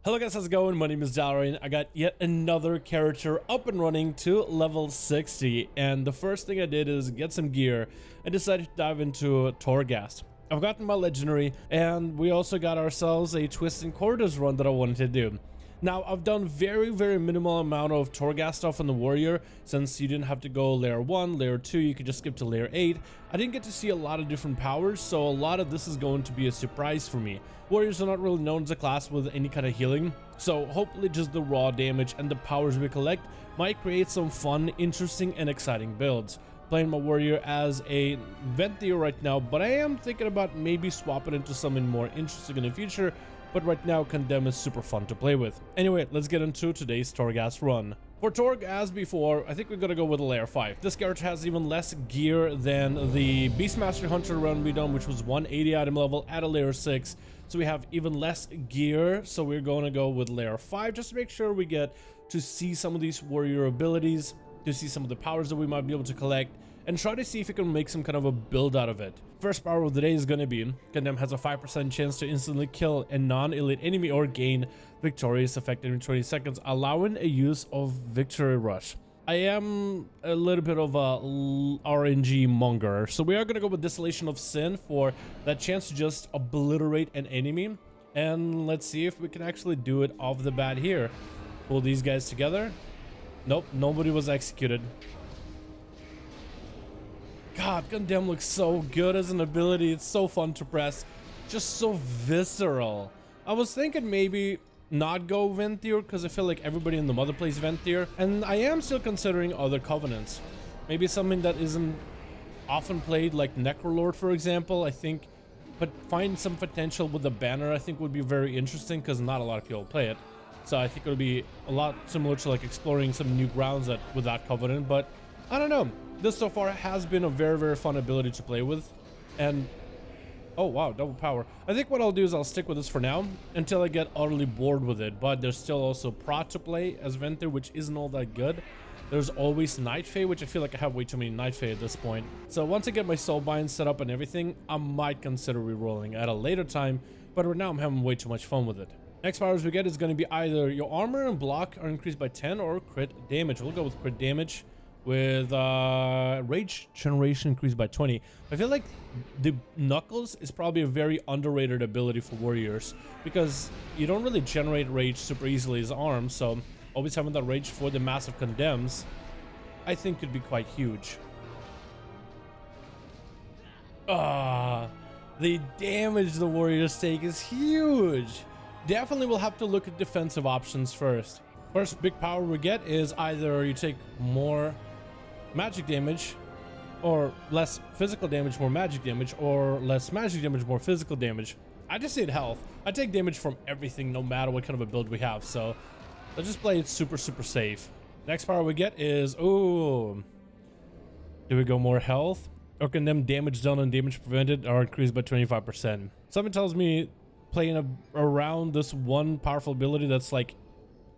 Hello guys, how's it going? My name is Dalaran. I got yet another character up and running to level 60, and the first thing I did is get some gear and decided to dive into Torghast. I've gotten my legendary, and we also got ourselves a Twists and Corridors run that I wanted to do. Now, I've done very minimal amount of Torghast stuff on the warrior, since you didn't have to go layer 1, layer 2, you could just skip to layer 8. I didn't get to see a lot of different powers, so a lot of this is going to be a surprise for me. Warriors are not really known as a class with any kind of healing, so hopefully just the raw damage and the powers we collect might create some fun, interesting, and exciting builds. Playing my warrior as a Venthyr right now, but I am thinking about maybe swapping into something more interesting in the future. But right now, Condemn is super fun to play with. Anyway, let's get into today's Torghast run. For Torg, as before, I think we're gonna go with a layer 5. This character has even less gear than the Beastmaster Hunter run we done, which was 180 item level at a layer 6. So we have even less gear, so we're gonna go with layer 5, just to make sure we get to see some of these warrior abilities, to see some of the powers that we might be able to collect, and try to see if we can make some kind of a build out of it. First power of the day is going to be Condemn has a 5% chance to instantly kill a non-elite enemy or gain victorious effect in 20 seconds, allowing a use of Victory Rush. I am a little bit of a RNG monger, so we are going to go with Distillation of Sin for that chance to just obliterate an enemy. And let's see if we can actually do it off the bat here. Pull these guys together. Nope, nobody was executed. God, Condemn looks so good as an ability. It's so fun to press. Just so visceral. I was thinking maybe not go Venthyr because I feel like everybody in the mother plays Venthyr. And I am still considering other covenants. Maybe something that isn't often played, like Necrolord, for example, I think. But find some potential with the banner, I think would be very interesting because not a lot of people play it. So I think it would be a lot similar to like exploring some new grounds with that covenant. But I don't know. This so far has been a very fun ability to play with, and oh wow, double power. I think what I'll do is I'll stick with this for now until I get utterly bored with it, but there's still also Prot to play as Venthyr, which isn't all that good. There's always Night Fae, which I feel like I have way too many Night Fae at this point. So once I get my Soulbind set up and everything, I might consider re-rolling at a later time, but right now I'm having way too much fun with it. Next powers we get is going to be either your armor and block are increased by 10 or crit damage. We'll go with crit damage. With rage generation increased by 20. I feel like the Knuckles is probably a very underrated ability for warriors because you don't really generate rage super easily as arms, so always having that rage for the massive condemns I think could be quite huge. The damage the warriors take is huge. Definitely will have to look at defensive options first. First big power we get is either you take more magic damage or less physical damage, more magic damage, or less magic damage, more physical damage. I just need health. I take damage from everything no matter what kind of a build we have, so let's just play it super safe. Next power we get is, ooh, do we go more health? Or Condemn damage done and damage prevented are increased by 25%. Something tells me playing around this one powerful ability that's like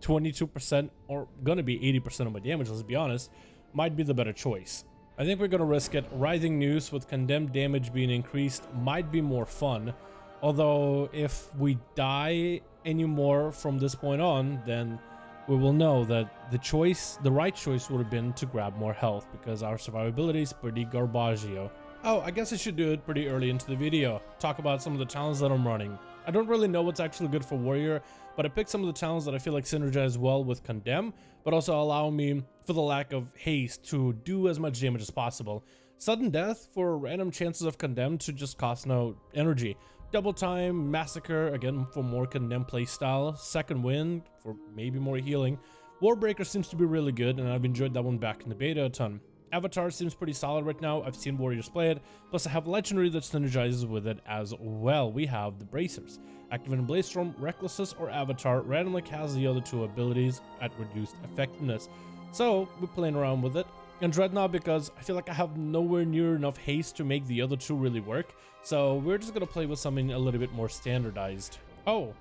22% or gonna be 80% of my damage, let's be honest, might be the better choice. I think we're gonna risk it. Rising Noose with condemned damage being increased might be more fun, although if we die anymore from this point on, then we will know that the right choice would have been to grab more health because our survivability is pretty garbaggio. Oh, I guess I should do it pretty early into the video. Talk about some of the talents that I'm running. I don't really know what's actually good for warrior, but I picked some of the talents that I feel like synergize well with Condemn, but also allow me, for the lack of haste, to do as much damage as possible. Sudden death for random chances of Condemn to just cost no energy. Double time, massacre, again for more Condemn playstyle. Second wind for maybe more healing. Warbreaker seems to be really good, and I've enjoyed that one back in the beta a ton. Avatar seems pretty solid right now. I've seen warriors play it. Plus I have legendary that synergizes with it as well. We have the Bracers. Activating Blazestorm, Recklessness, or Avatar randomly casts the other two abilities at reduced effectiveness. So we're playing around with it. And Dreadnought because I feel like I have nowhere near enough haste to make the other two really work. So we're just gonna play with something a little bit more standardized. Oh,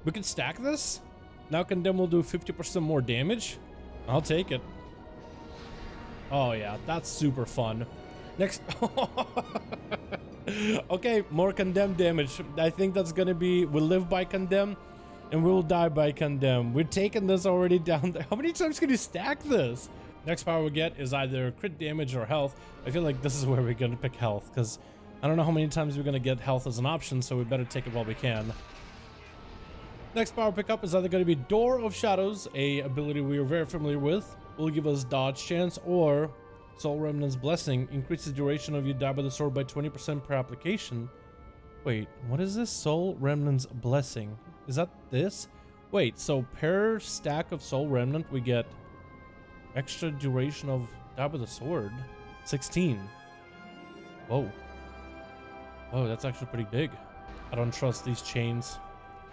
we can stack this? Now Condemn will do 50% more damage? I'll take it. Oh yeah, that's super fun. Next, okay, more Condemn damage. I think that's gonna be, we'll live by Condemn. and we'll die by Condemn. We're taking this already down there. How many times can you stack this? Next power we get is either crit damage or health. I feel like this is where we're gonna pick health, because I don't know how many times we're gonna get health as an option, so we better take it while we can. Next power pickup is either going to be Door of Shadows, a ability we are very familiar with. Will give us dodge chance, or Soul Remnant's Blessing, increases duration of you die by the sword by 20% per application. Wait, what is this? Soul Remnant's Blessing. Is that this? Wait, so per stack of Soul Remnant we get extra duration of die by the sword. 16. Whoa. Oh, that's actually pretty big. I don't trust these chains.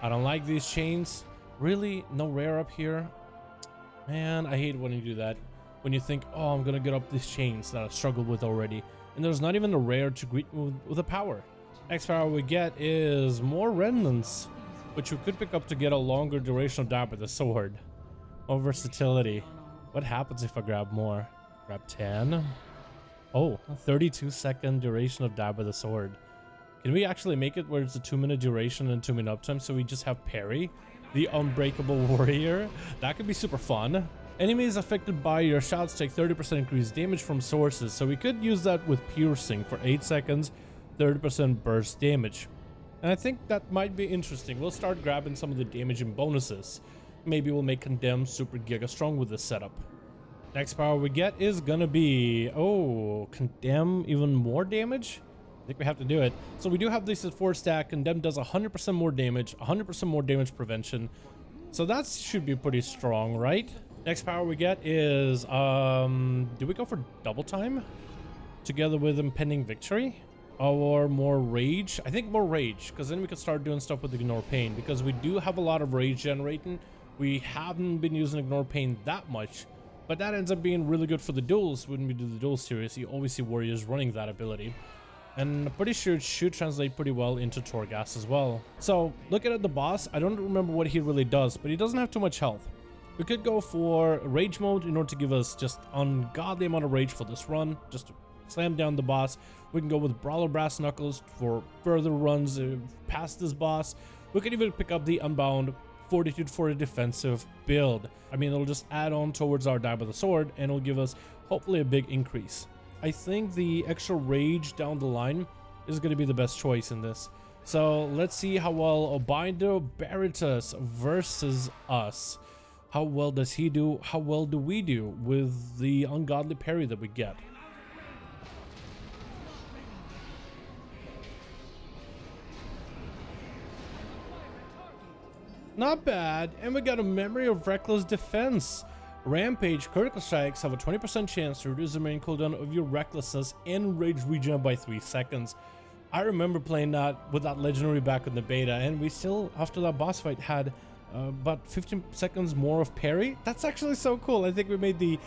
I don't like these chains. Really? No rare up here? Man, I hate when you do that. When you think, oh, I'm gonna get up these chains that I struggled with already. And there's not even a rare to greet me with a power. Next power we get is more remnants, which we could pick up to get a longer duration of die with the sword. More versatility. What happens if I grab more? Grab 10? Oh, 32-second duration of die with the sword. Can we actually make it where it's a 2-minute duration and 2-minute uptime, so we just have parry, the unbreakable warrior? That could be super fun. Enemies affected by your shouts take 30% increased damage from sources, so we could use that with piercing for 8 seconds, 30% burst damage. And I think that might be interesting. We'll start grabbing some of the damage and bonuses. Maybe we'll make Condemn super giga strong with this setup. Next power we get is gonna be, oh, Condemn even more damage? I think we have to do it. So we do have this at 4 stack. Condemn does 100% more damage, 100% more damage prevention. So that should be pretty strong, right? Next power we get is, do we go for double time? Together with impending victory? Or more rage? I think more rage, because then we can start doing stuff with ignore pain, because we do have a lot of rage generating. We haven't been using ignore pain that much, but that ends up being really good for the duels. When we do the duel series, you always see warriors running that ability. And I'm pretty sure it should translate pretty well into Torghast as well. So, looking at the boss, I don't remember what he really does, but he doesn't have too much health. We could go for rage mode in order to give us just ungodly amount of rage for this run, just to slam down the boss. We can go with Brawler Brass Knuckles for further runs past this boss. We can even pick up the Unbound Fortitude for a defensive build. I mean, it'll just add on towards our die by the sword, and it'll give us hopefully a big increase. I think the extra rage down the line is going to be the best choice in this. So let's see how well Obindo Baratus versus us. How well does he do? How well do we do with the ungodly parry that we get? Not bad. And we got a Memory of Reckless Defense. Rampage critical strikes have a 20% chance to reduce the main cooldown of your recklessness and rage regen by 3 seconds. I remember playing that with that legendary back in the beta, and we still, after that boss fight, had about 15 seconds more of parry. That's actually so cool. I think we made the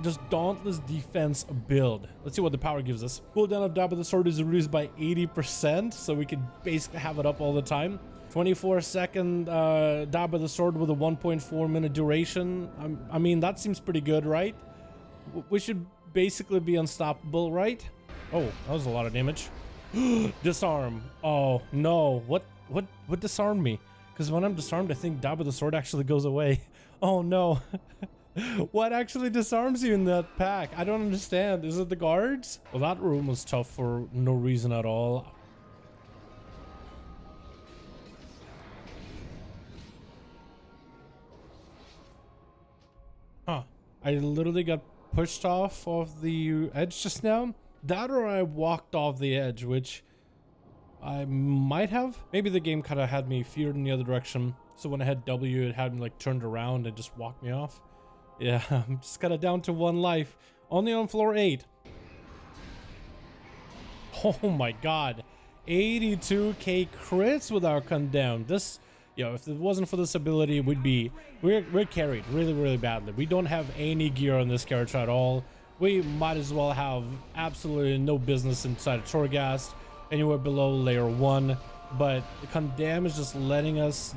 just dauntless defense build. Let's see what the power gives us. Cooldown of die by the sword is reduced by 80%, so we can basically have it up all the time. 24-second die by the sword with a 1.4 minute duration. I mean, that seems pretty good, right? We should basically be unstoppable, right? Oh, that was a lot of damage. Disarm. Oh no, what disarmed me? Because when I'm disarmed, I think die by the sword actually goes away. Oh no. What actually disarms you in that pack? I don't understand. Is it the guards? Well, that room was tough for no reason at all. Huh. I literally got pushed off of the edge just now. That or I walked off the edge, which I might have. Maybe the game kind of had me feared in the other direction. So when I had W, it had me like turned around and just walked me off. Yeah, I'm just kind of down to 1 life. Only on floor 8. Oh my god. 82k crits with our Condemn. This... Yo, if it wasn't for this ability, we're carried really badly. We don't have any gear on this character at all. We might as well have absolutely no business inside of Torghast, anywhere below layer 1. But Condemn is just letting us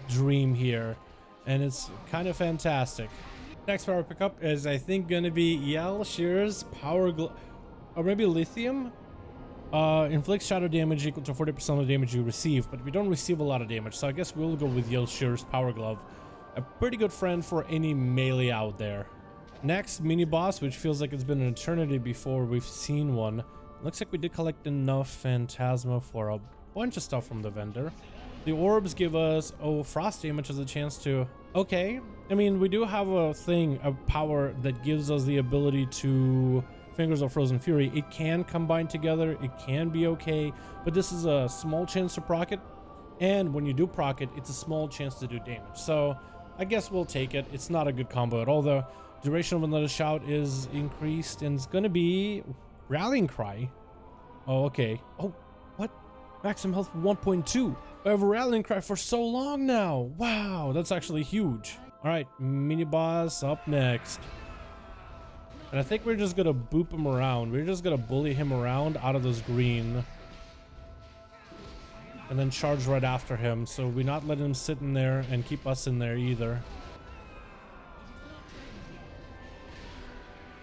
dream here, and it's kind of fantastic. Next power pickup is, I think, gonna be Shear's Power or maybe Lithium. Inflicts shadow damage equal to 40% of the damage you receive, but we don't receive a lot of damage, so I guess we'll go with Yelshir's Power Glove. A pretty good friend for any melee out there. Next, mini boss, which feels like it's been an eternity before we've seen one. Looks like we did collect enough Phantasma for a bunch of stuff from the vendor. The orbs give us, oh, frost damage as a chance to, okay. I mean, we do have a thing, a power that gives us the ability to Fingers of Frozen Fury. It can combine together, it can be okay, but this is a small chance to proc it, and when you do proc it, it's a small chance to do damage. So I guess we'll take it. It's not a good combo at all though. Duration of another shout is increased, and it's gonna be Rallying Cry. Oh, okay. Oh, what? Maximum health 1.2. I have a Rallying Cry for so long now. Wow, that's actually huge. All right, mini boss up next. And I think we're just gonna boop him around. We're just gonna bully him around out of this green. And then charge right after him. So we're not letting him sit in there and keep us in there either.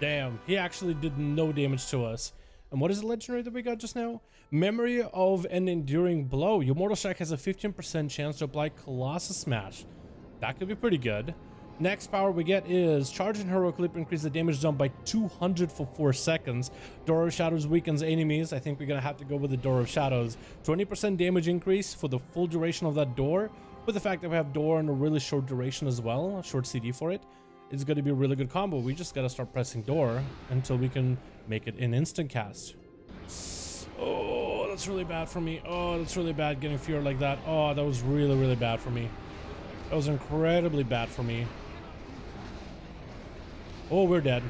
Damn, he actually did no damage to us. And what is the legendary that we got just now? Memory of an Enduring Blow. Your Mortal Strike has a 15% chance to apply Colossus Smash. That could be pretty good. Next power we get is Charge and Heroic Leap, increase the damage done by 200 for 4 seconds. Door of Shadows weakens enemies. I think we're gonna have to go with the Door of Shadows. 20% damage increase for the full duration of that door. With the fact that we have door and a really short duration as well, a short CD for it, it's gonna be a really good combo. We just gotta start pressing door until we can make it an instant cast. Oh, that's really bad for me. Oh, that's really bad getting fear like that. Oh, that was really, really bad for me. That was incredibly bad for me. Oh, we're dead.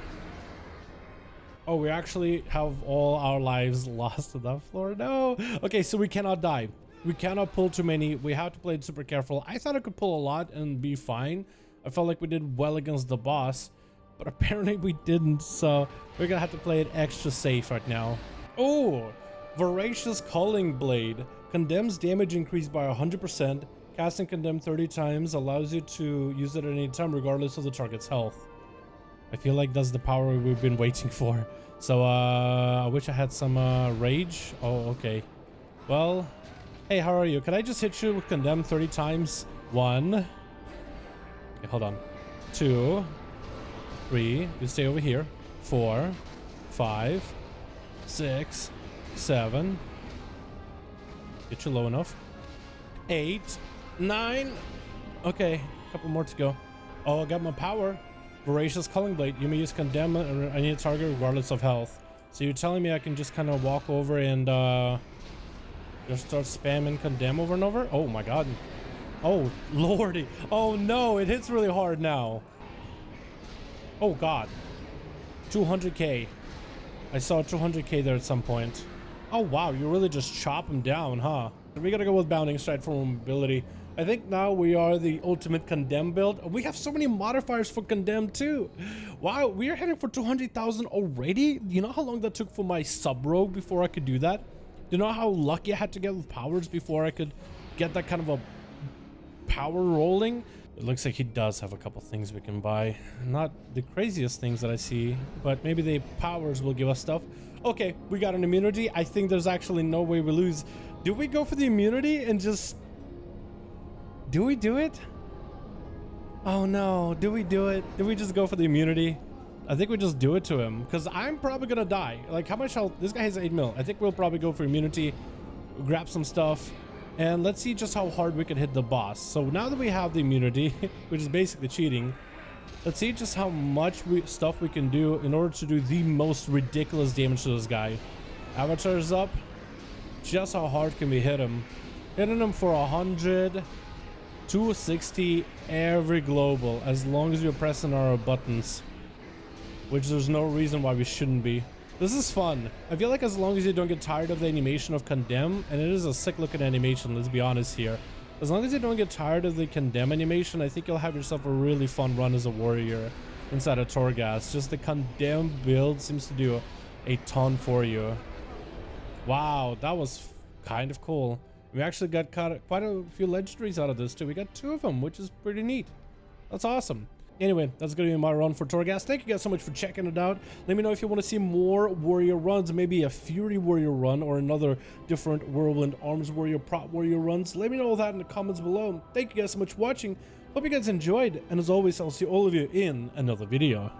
Oh, we actually have all our lives lost to that floor. No. Okay, so we cannot die. We cannot pull too many. We have to play it super careful. I thought I could pull a lot and be fine. I felt like we did well against the boss, but apparently we didn't. So we're gonna have to play it extra safe right now. Oh, Voracious Culling Blade. Condemns damage increased by 100%. Casting Condemn 30 times allows you to use it at any time regardless of the target's health. I feel like that's the power we've been waiting for. So I wish I had some rage. Oh, okay. Well, hey, how are you? Can I just hit you with Condemn 30 times? 1. Okay, hold on. 2. 3. You stay over here. 4. 5. 6. 7. Get you low enough. 8. 9. Okay, a couple more to go. Oh, I got my power. Voracious Culling Blade. You may use Condemn on any target regardless of health. So you're telling me I can just kind of walk over and just start spamming Condemn over and over? Oh my god. Oh lordy. Oh no, it hits really hard now. Oh god. 200k. I saw 200k there at some point. Oh wow, you really just chop him down, huh? We gotta go with Bounding Stride for mobility. I think now we are the ultimate Condemn build. We have so many modifiers for Condemn too. Wow, we are heading for 200,000 already? You know how long that took for my sub-rogue before I could do that? You know how lucky I had to get with powers before I could get that kind of a power rolling? It looks like he does have a couple things we can buy. Not the craziest things that I see, but maybe the powers will give us stuff. Okay, we got an immunity. I think there's actually no way we lose. Do we go for the immunity and just... Do we do it? Oh no, do we do it? Do we just go for the immunity? I think we just do it to him, because I'm probably gonna die. Like, how much health? This guy has 8 mil. I think we'll probably go for immunity, grab some stuff, and let's see just how hard we can hit the boss. So now that we have the immunity, which is basically cheating, let's see just how much stuff we can do in order to do the most ridiculous damage to this guy. Avatar is up. Just how hard can we hit him? Hitting him for 100... 260 every global, as long as we're pressing our buttons, which there's no reason why we shouldn't be. This is fun. I feel like as long as you don't get tired of the animation of Condemn, and it is a sick looking animation, let's be honest here. As long as you don't get tired of the Condemn animation, I think you'll have yourself a really fun run as a warrior inside of Torghast. Just the Condemn build seems to do a ton for you. Wow, that was kind of cool. We actually got quite a few legendaries out of this too. We got 2 of them, which is pretty neat. That's awesome. Anyway, that's gonna be my run for Torghast. Thank you guys so much for checking it out. Let me know if you want to see more warrior runs, maybe a Fury warrior run or another different Whirlwind Arms warrior, prop warrior runs. Let me know all that in the comments below. Thank you guys so much for watching. Hope you guys enjoyed, and as always, I'll see all of you in another video.